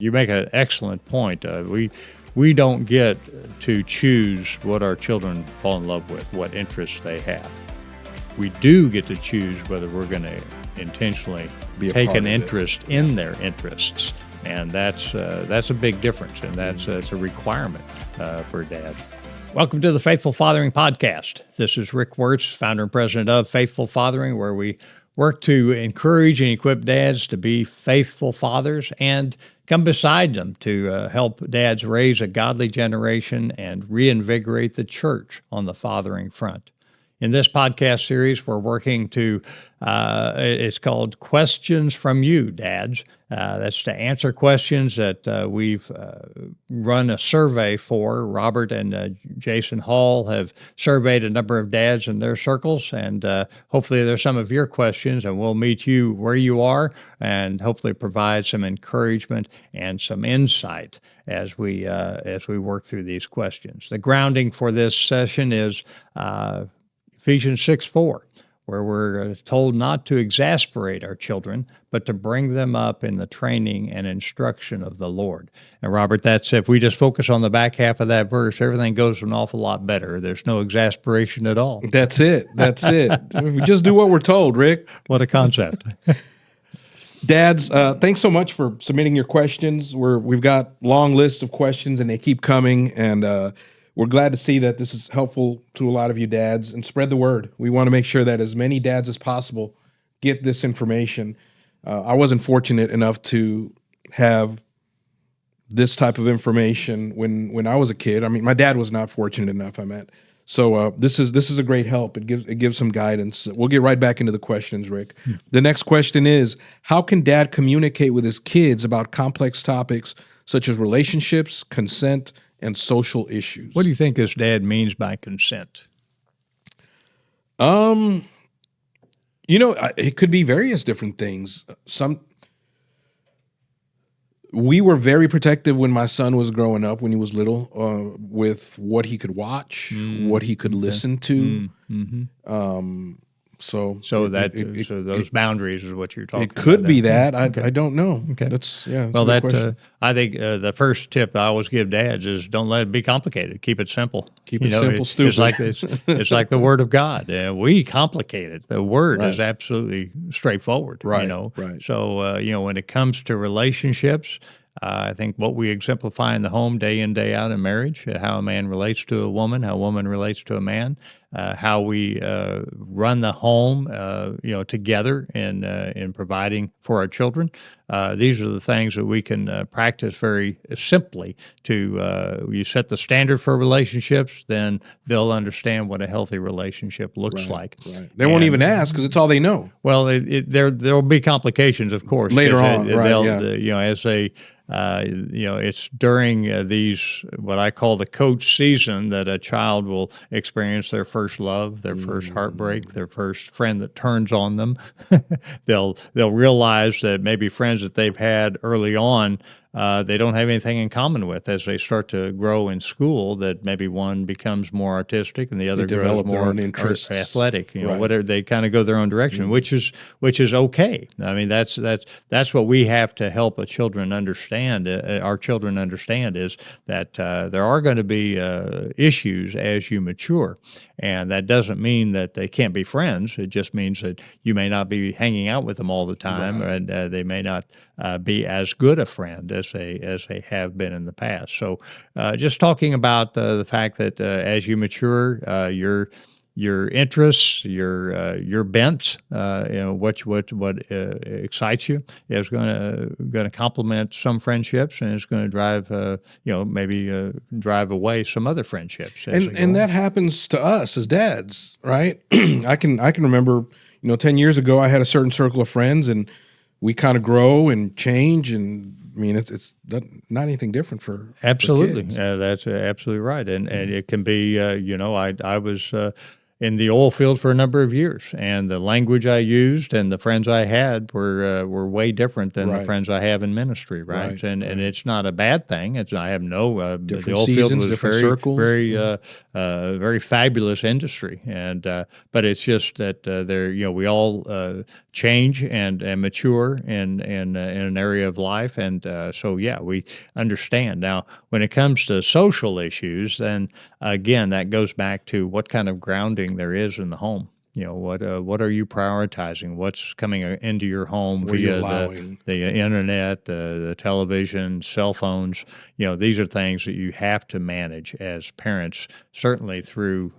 You make an excellent point. We don't get to choose what our children fall in love with, what interests they have. We do get to choose whether we're going to intentionally take an interest in their interests, and that's a big difference, and that's a requirement for a dad. Welcome to the Faithful Fathering Podcast. This is Rick Wirtz, founder and president of Faithful Fathering, where we work to encourage and equip dads to be faithful fathers and come beside them to help dads raise a godly generation and reinvigorate the church on the fathering front. In this podcast series, we're working to, it's called Questions from You, Dads. That's to answer questions that we've run a survey for. Robert and Jason Hall have surveyed a number of dads in their circles, and hopefully there's some of your questions, and we'll meet you where you are and hopefully provide some encouragement and some insight as we work through these questions. The grounding for this session is Ephesians 6:4, where we're told not to exasperate our children, but to bring them up in the training and instruction of the Lord. And Robert, that's if we just focus on the back half of that verse, everything goes an awful lot better. There's no exasperation at all. That's it. We just do what we're told, Rick. What a concept. Dads, thanks so much for submitting your questions. We've got long lists of questions, and they keep coming, and we're glad to see that this is helpful to a lot of you dads, and spread the word. We want to make sure that as many dads as possible get this information. I wasn't fortunate enough to have this type of information when I was a kid. I mean, my dad was not fortunate enough, I meant. So this is a great help. It gives some guidance. We'll get right back into the questions, Rick. The next question is, how can dad communicate with his kids about complex topics such as relationships, consent, and social issues? What do you think this dad means by consent? It could be various different things. We were very protective when my son was growing up, when he was little, with what he could watch, what he could listen to. So those boundaries is what you're talking about. It could be that. I don't know. Okay. That's well, I think the first tip I always give dads is don't let it be complicated. Keep it simple. Keep it simple, stupid. It's like the Word of God. We complicate it. The Word is absolutely straightforward. Right. Right. So when it comes to relationships, I think what we exemplify in the home day in, day out in marriage, how a man relates to a woman, how a woman relates to a man, how we run the home, together in providing for our children. These are the things that we can practice very simply to, you set the standard for relationships, then they'll understand what a healthy relationship looks like. Right. They won't even ask because it's all they know. Well, there'll be complications, of course. Later on, as they it's during these, what I call the coach season, that a child will experience their first love, their first heartbreak, their first friend that turns on them. They'll realize that maybe friends that they've had early on, they don't have anything in common with as they start to grow in school, that maybe one becomes more artistic and the other grows more athletic. Whatever, they kind of go their own direction, which is okay. I mean, that's what we have to help our children understand is that there are going to be issues as you mature, and that doesn't mean that they can't be friends. It just means that you may not be hanging out with them all the time, and they may not be as good a friend as they have been in the past. So just talking about the fact that as you mature, your interests, your bent, what excites you is going to complement some friendships, and it's going to drive drive away some other friendships. And that happens to us as dads, right? I can remember, 10 years ago I had a certain circle of friends, and we kind of grow and change, and I mean, it's not anything different for absolutely. kids. That's absolutely right, and it can be. I was in the oil field for a number of years, and the language I used and the friends I had were way different than the Right. friends I have in ministry, right? Right, And right. it's not a bad thing. It's I have no the Different oil field seasons, was different circles. very fabulous industry, and but it's just that there we all change and mature in an area of life, and so yeah, we understand now when it comes to social issues. Then again, that goes back to what kind of grounding there is in the home. What are you prioritizing? What's coming into your home What are you via allowing? the internet, the television, cell phones? These are things that you have to manage as parents, certainly through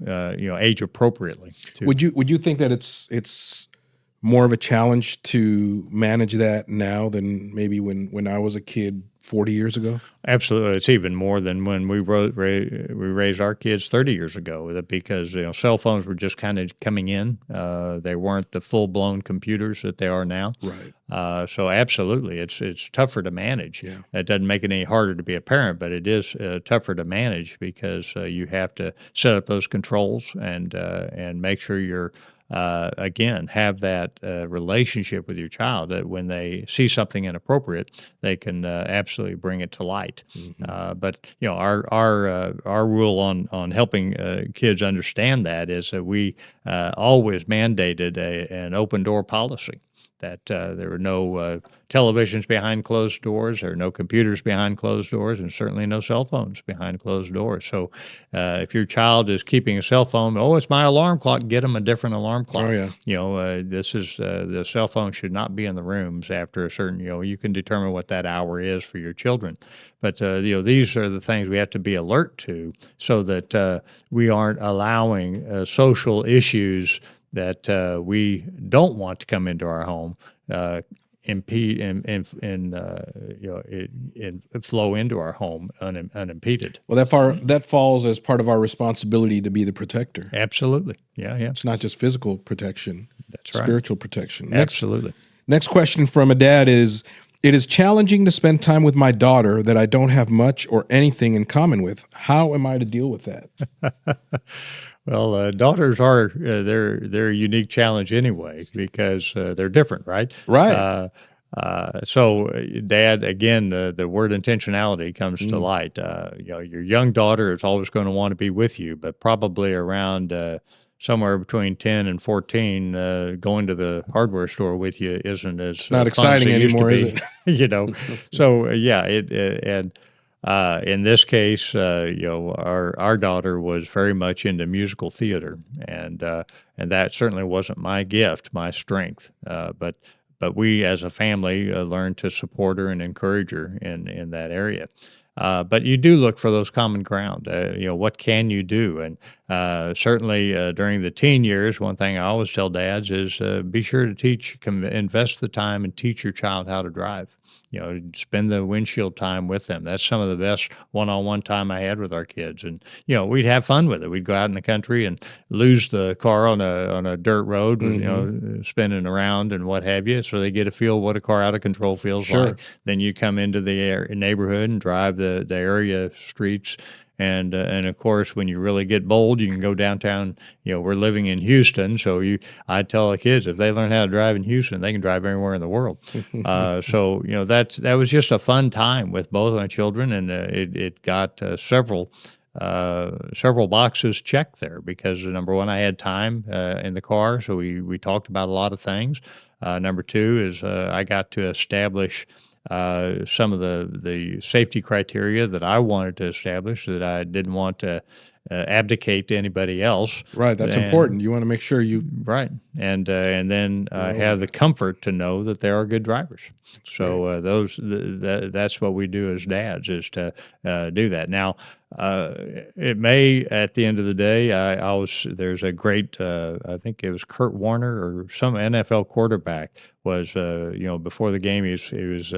age appropriately. To Would you think that it's more of a challenge to manage that now than maybe when I was a kid 40 years ago? Absolutely, it's even more than when we raised our kids 30 years ago. Because cell phones were just kind of coming in. They weren't the full blown computers that they are now. Right. So absolutely, it's tougher to manage. Yeah. It doesn't make it any harder to be a parent, but it is tougher to manage because you have to set up those controls and make sure you're again, have that relationship with your child that when they see something inappropriate, they can absolutely bring it to light. But our rule on helping kids understand that is that we always mandated an open door policy. That there were no televisions behind closed doors, there are no computers behind closed doors, and certainly no cell phones behind closed doors. So, if your child is keeping a cell phone, it's my alarm clock. Get them a different alarm Oh clock. yeah. This is the cell phone should not be in the rooms after a certain. You can determine what that hour is for your children, but these are the things we have to be alert to, so that we aren't allowing social issues that we don't want to come into our home impede and flow into our home unimpeded. Well, that falls as part of our responsibility to be the protector. Absolutely, yeah, It's not just physical protection, that's right. spiritual protection. Absolutely. Next question from a dad is, it is challenging to spend time with my daughter that I don't have much or anything in common with. How am I to deal with that? Well, daughters are they're a unique challenge anyway because they're different, right? Right. Dad, again, the word intentionality comes to light. Your young daughter is always going to want to be with you, but probably around somewhere between 10 and 14, going to the hardware store with you isn't as Not fun as exciting it used to anymore, is be. it? Yeah, and in this case, our daughter was very much into musical theater, and that certainly wasn't my gift, my strength. But we as a family learned to support her and encourage her in that area. But you do look for those common ground. What can you do? And certainly during the teen years, one thing I always tell dads is be sure to invest the time and teach your child how to drive. Spend the windshield time with them. That's some of the best one-on-one time I had with our kids. And we'd have fun with it. We'd go out in the country and lose the car on a dirt road, spinning around and what have you. So they get a feel what a car out of control feels Sure. like. Then you come into the neighborhood and drive the area streets. And of course, when you really get bold, you can go downtown. We're living in Houston, so I tell the kids if they learn how to drive in Houston, they can drive anywhere in the world. That was just a fun time with both my children, and it got several boxes checked there because number one, I had time in the car, so we talked about a lot of things. Number two is I got to establish some of the safety criteria that I wanted to establish that I didn't want to abdicate to anybody else. Right. That's important. You want to make sure you Right, and then have the comfort to know that they are good drivers. So that's what we do as dads is to do that. Now, it may at the end of the day, there's a great I think it was Kurt Warner or some NFL quarterback was before the game he was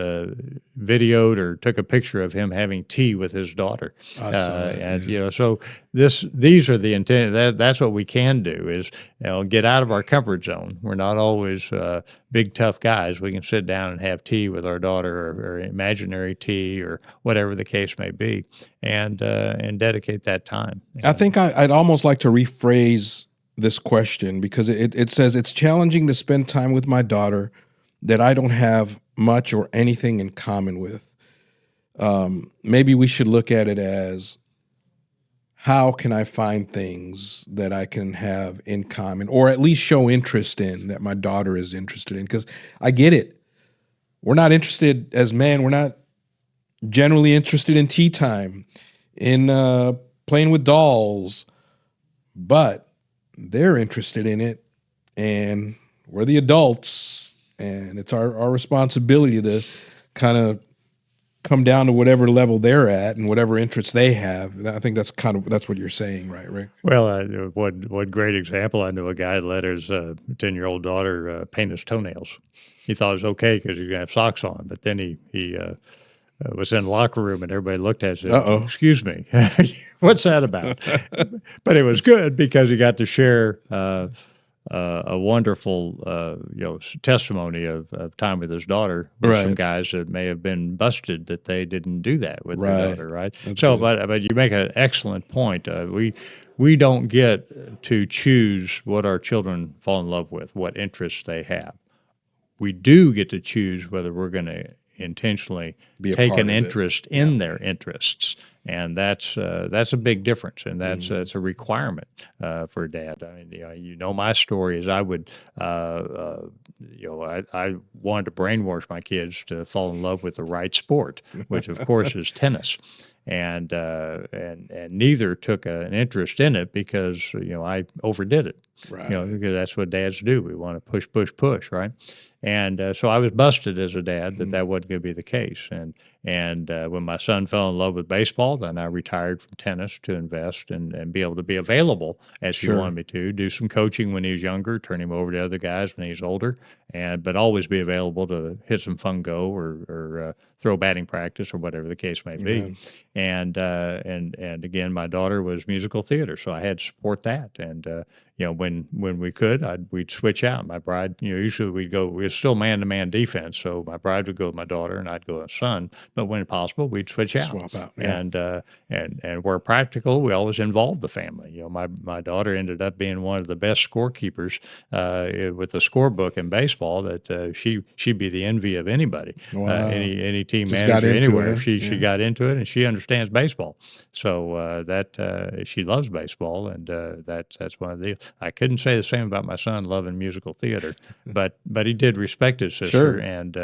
videoed or took a picture of him having tea with his daughter. I saw that, And so these are the intent. That's what we can do is get out of our comfort zone. We're not always big tough guys. We can sit down and have tea with our daughter or imaginary tea or whatever the case may be, and dedicate that time. I think I'd almost like to rephrase this question because it says it's challenging to spend time with my daughter that I don't have much or anything in common with. Maybe we should look at it as how can I find things that I can have in common or at least show interest in that my daughter is interested in? Because I get it. We're not interested as men. We're not generally interested in tea time, in playing with dolls, but they're interested in it. And we're the adults. And it's our responsibility to kind of come down to whatever level they're at and whatever interests they have. I think that's what you're saying, right, Rick? Well, one great example, I knew a guy that let his 10-year-old daughter paint his toenails. He thought it was okay because he could have socks on, but then he was in the locker room and everybody looked at him and said, "Excuse me, what's that about?" But it was good because he got to share a wonderful testimony of time with his daughter with some guys that may have been busted that they didn't do that with their daughter, right? That's so, good. but you make an excellent point. We don't get to choose what our children fall in love with, what interests they have. We do get to choose whether we're going to intentionally Be a take part an of it. interest in their interests, and that's a big difference, and that's a requirement for a dad. I mean, you know my story is I would, I wanted to brainwash my kids to fall in love with the right sport, which of course is tennis. And neither took an interest in it because I overdid it. Right. Because that's what dads do. We want to push, push, push, right? And so I was busted as a dad that wasn't going to be the case. And when my son fell in love with baseball, then I retired from tennis to invest and be able to be available as he wanted me to, do some coaching when he was younger, turn him over to other guys when he's older, but always be available to hit some fungo or throw batting practice or whatever the case may be. And again, my daughter was musical theater, so I had to support that. And when we could, we'd switch out. My bride, usually we was still man-to-man defense, so my bride would go with my daughter and I'd go with son. But when possible, we'd switch out. Swap out, yeah. And where practical, we always involved the family. My daughter ended up being one of the best scorekeepers with the scorebook in baseball. That she'd be the envy of anybody, Wow. any team Just manager got into anywhere. it, huh? She got into it and she understands baseball. So she loves baseball, and that's one of the. I couldn't say the same about my son loving musical theater, but he did respect his sister and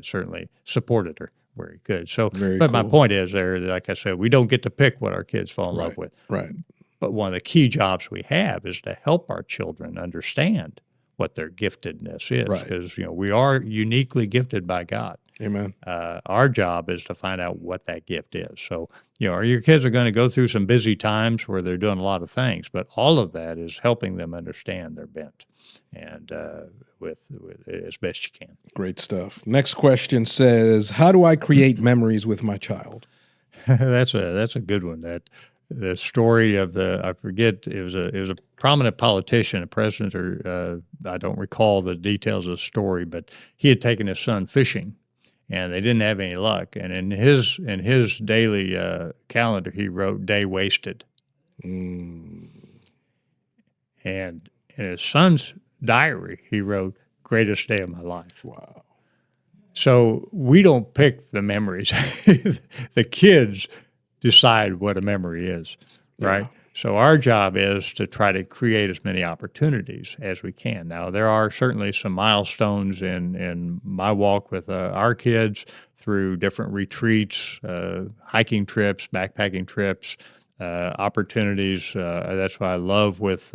certainly supported her where he could. So, but my point is there, like I said, we don't get to pick what our kids fall in love with. Right. But one of the key jobs we have is to help our children understand what their giftedness is, because we are uniquely gifted by God. Amen. Our job is to find out what that gift is. So, your kids are going to go through some busy times where they're doing a lot of things, but all of that is helping them understand their bent, and with as best you can. Great stuff. Next question says, "How do I create memories with my child?" That's a good one. The story of I forget, it was a prominent politician, a president, or I don't recall the details of the story, but he had taken his son fishing, and they didn't have any luck. And in his daily calendar, he wrote "day wasted," and in his son's diary, he wrote "greatest day of my life." Wow. So we don't pick the memories; the kids decide what a memory is, right? So our job is to try to create as many opportunities as we can. Now, there are certainly some milestones in my walk with our kids through different retreats, hiking trips, backpacking trips, opportunities. That's why I love with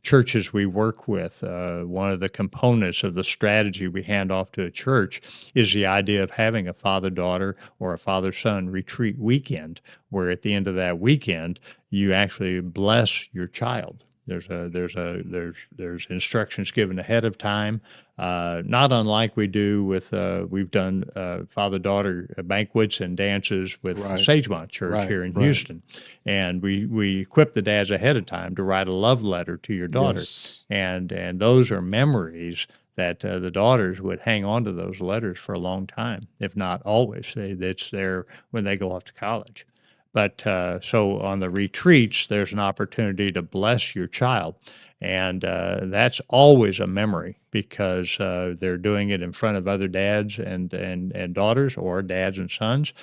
churches we work with. One of the components of the strategy we hand off to a church is the idea of having a father-daughter or a father-son retreat weekend, where at the end of that weekend, you actually bless your child. There's instructions given ahead of time, not unlike we do with we've done father-daughter banquets and dances with Sagemont Church here in Houston, and we equip the dads ahead of time to write a love letter to your daughter, and those are memories that the daughters would hang on to those letters for a long time, if not always. It's there when they go off to college. But so on the retreats, there's an opportunity to bless your child. And that's always a memory because they're doing it in front of other dads and daughters or dads and sons.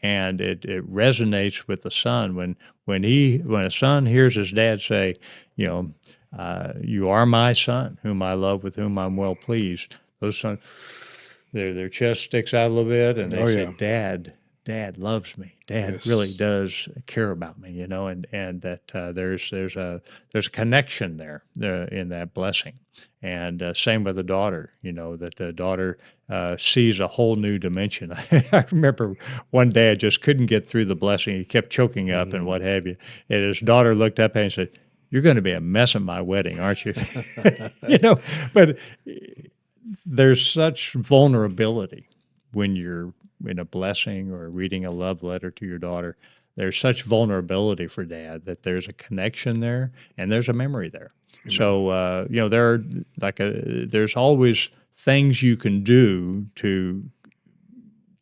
And it resonates with the son when a son hears his dad say, you know, you are my son, whom I love, with whom I'm well pleased. Those sons, their chest sticks out a little bit, and they Oh say, yeah. Dad loves me. Dad really Yes. does care about me, and that there's a connection there in that blessing. And same with the daughter, that the daughter sees a whole new dimension. I remember one day I just couldn't get through the blessing. He kept choking up and Mhm. what have you. And his daughter looked up at him and said, "You're going to be a mess at my wedding, aren't you?" you know, but there's such vulnerability when you're in a blessing or reading a love letter to your daughter. There's such vulnerability for dad that there's a connection there and there's a memory there. Amen. So there are there's always things you can do to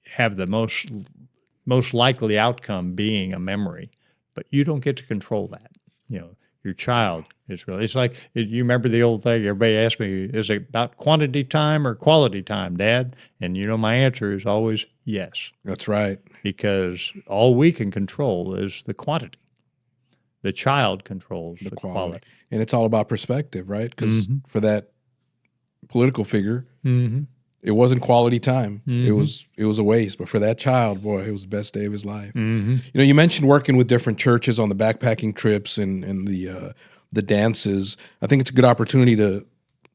have the most likely outcome being a memory, but you don't get to control that. Your Wow. child is really, it's like, you remember the old thing, everybody asks me, is it about quantity time or quality time, Dad? And my answer is always yes, That's right. because all we can control is the quantity. The child controls The the quality. quality. And it's all about perspective, right? Because Mm-hmm. for that political figure, Mm-hmm. it wasn't quality time. It Mm-hmm. was it was a waste. But for that child, boy, it was the best day of his life. Mm-hmm. You mentioned working with different churches on the backpacking trips and the dances. I think it's a good opportunity to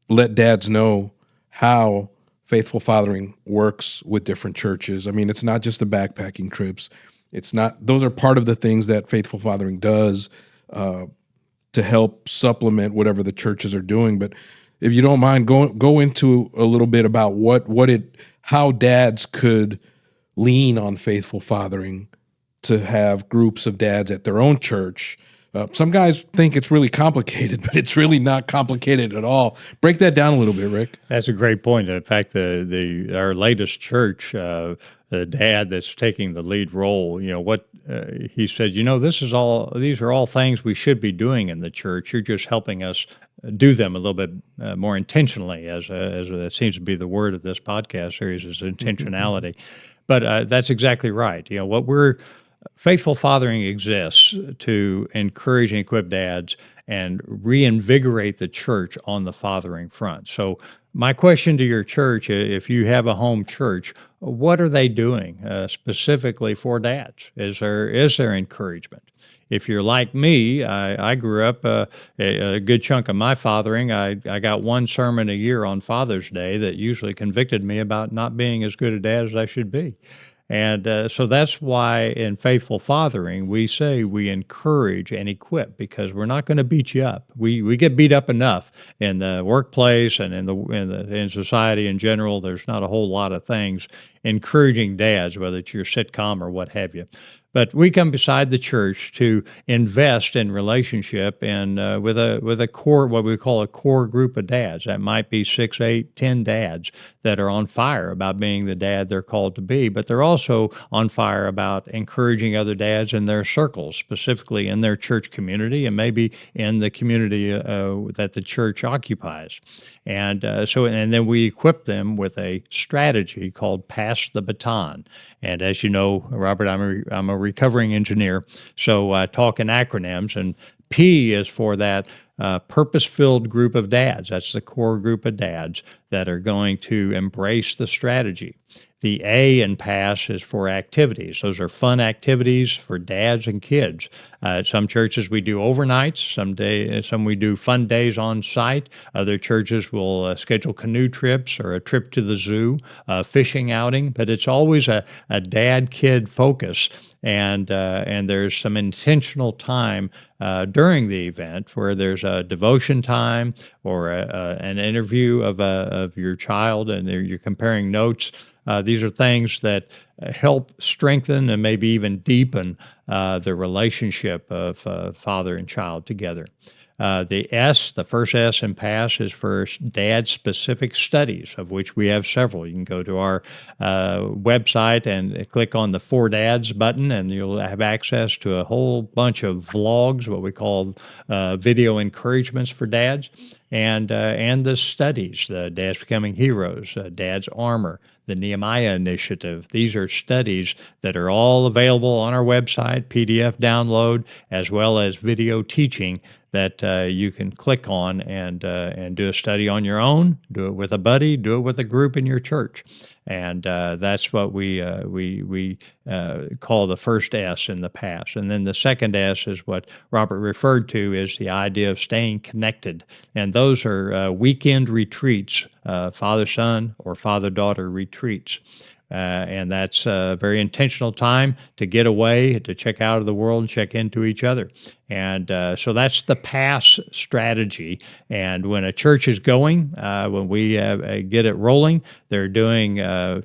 let dads know how faithful fathering works with different churches. I mean, it's not just the backpacking trips. It's not; those are part of the things that faithful fathering does uh, to help supplement whatever the churches are doing. But if you don't mind, go into a little bit about how dads could lean on faithful fathering to have groups of dads at their own church. Some guys think it's really complicated, but it's really not complicated at all. Break that down a little bit, Rick. That's a great point. In fact, our latest church, the dad that's taking the lead role, what he said, these are all things we should be doing in the church. You're just helping us do them a little bit more intentionally, as it seems to be the word of this podcast series is intentionality. But that's exactly right. What we're Faithful Fathering exists to encourage and equip dads and reinvigorate the church on the fathering front. So, my question to your church, if you have a home church, what are they doing specifically for dads? Is there encouragement? If you're like me, I grew up a good chunk of my fathering. I got one sermon a year on Father's Day that usually convicted me about not being as good a dad as I should be. And so that's why in faithful fathering, we say we encourage and equip because we're not going to beat you up. We get beat up enough in the workplace and in society in general. There's not a whole lot of things encouraging dads, whether it's your sitcom or what have you. But we come beside the church to invest in relationship and with a core, what we call a core group of dads. That might be 6, 8, 10 dads that are on fire about being the dad they're called to be, but they're also on fire about encouraging other dads in their circles, specifically in their church community and maybe in the community that the church occupies. And then we equip them with a strategy called Pass the Baton. And as you know, Robert, I'm a recovering engineer, so I talk in acronyms, and P is for that purpose-filled group of dads. That's the core group of dads that are going to embrace the strategy. The A in PASS is for activities. Those are fun activities for dads and kids. At some churches we do overnights. Some we do fun days on site. Other churches will schedule canoe trips or a trip to the zoo, fishing outing. But it's always a dad-kid focus. And there's some intentional time during the event where there's a devotion time or an interview of your child, and you're comparing notes. These are things that help strengthen and maybe even deepen the relationship of father and child together. The S, the first S in PASS, is for dad-specific studies, of which we have several. You can go to our website and click on the For Dads button, and you'll have access to a whole bunch of vlogs, what we call video encouragements for dads, and the studies, the Dads Becoming Heroes, Dad's Armor, the Nehemiah Initiative. These are studies that are all available on our website, PDF download, as well as video teaching that you can click on and do a study on your own, do it with a buddy, do it with a group in your church. And that's what we call the first S in the PASS. And then the second S is what Robert referred to is the idea of staying connected. And those are weekend retreats, father-son or father-daughter retreats. And that's a very intentional time to get away, to check out of the world and check into each other. And so that's the PASS strategy. And when a church is going, when we get it rolling, they're doing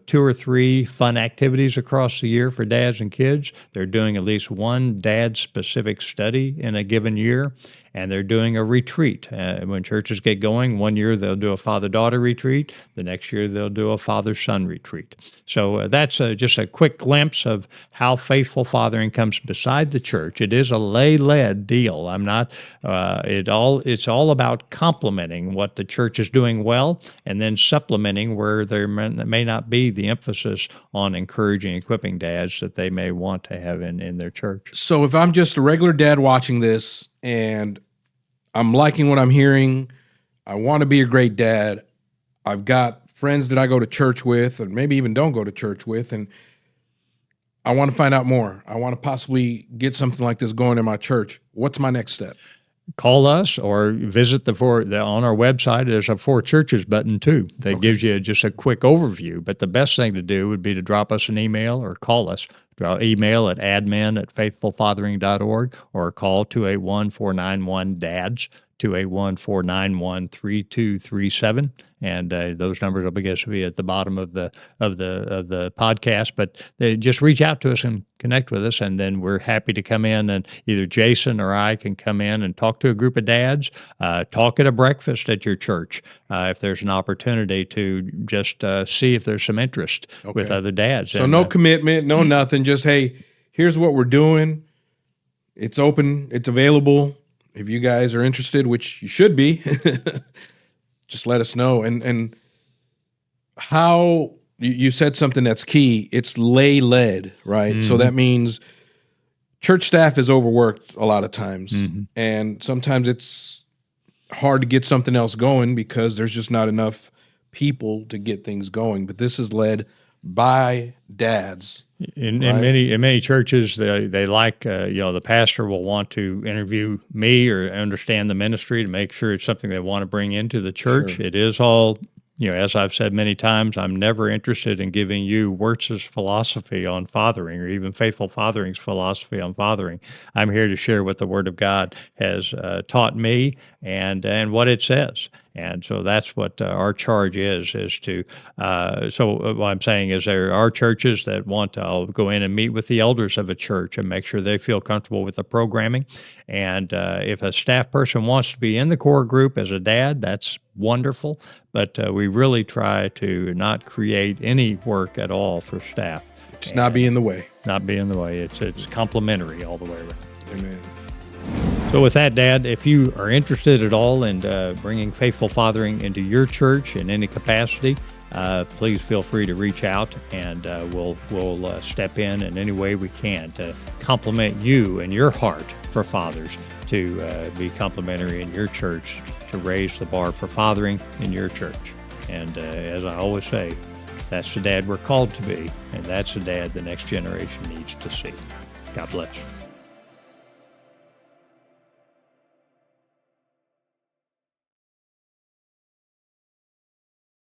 2 or 3 fun activities across the year for dads and kids. They're doing at least one dad-specific study in a given year. And they're doing a retreat. When churches get going, one year they'll do a father-daughter retreat. The next year they'll do a father-son retreat. So that's just a quick glimpse of how faithful fathering comes beside the church. It is a lay-led deal. I'm not. It's all about complementing what the church is doing well, and then supplementing where there may not be the emphasis on encouraging, equipping dads that they may want to have in their church. So if I'm just a regular dad watching this and I'm liking what I'm hearing, I want to be a great dad, I've got friends that I go to church with, or maybe even don't go to church with, and I want to find out more. I want to possibly get something like this going in my church. What's my next step? Call us or visit on our website. There's a For Churches button too that gives you just a quick overview. But the best thing to do would be to drop us an email or call us. Email at admin@faithfulfathering.org or call 281-491-DADS, 281-491-3237. And those numbers will be at the bottom of the podcast. But just reach out to us and connect with us, and then we're happy to come in, and either Jason or I can come in and talk to a group of dads, talk at a breakfast at your church, if there's an opportunity to just see if there's some interest with other dads. So no commitment, no nothing. Just, hey, here's what we're doing. It's open. It's available. If you guys are interested, which you should be, just let us know. And how you said something that's key. It's lay-led, right? Mm-hmm. So that means church staff is overworked a lot of times. Mm-hmm. And sometimes it's hard to get something else going because there's just not enough people to get things going. But this is led by dads. In many churches, they like the pastor will want to interview me or understand the ministry to make sure it's something they want to bring into the church. Sure. It is all, as I've said many times, I'm never interested in giving you Wirtz's philosophy on fathering or even Faithful Fathering's philosophy on fathering. I'm here to share what the Word of God has taught me and what it says. And so that's what our charge is to, so what I'm saying is there are churches that want to go in and meet with the elders of a church and make sure they feel comfortable with the programming. And if a staff person wants to be in the core group as a dad, that's wonderful. But we really try to not create any work at all for staff. Just not be in the way. Not be in the way. It's complementary all the way around. Amen. So with that, Dad, if you are interested at all in bringing faithful fathering into your church in any capacity, please feel free to reach out, and we'll step in any way we can to complement you and your heart for fathers to be complementary in your church, to raise the bar for fathering in your church. And as I always say, that's the dad we're called to be, and that's the dad the next generation needs to see. God bless.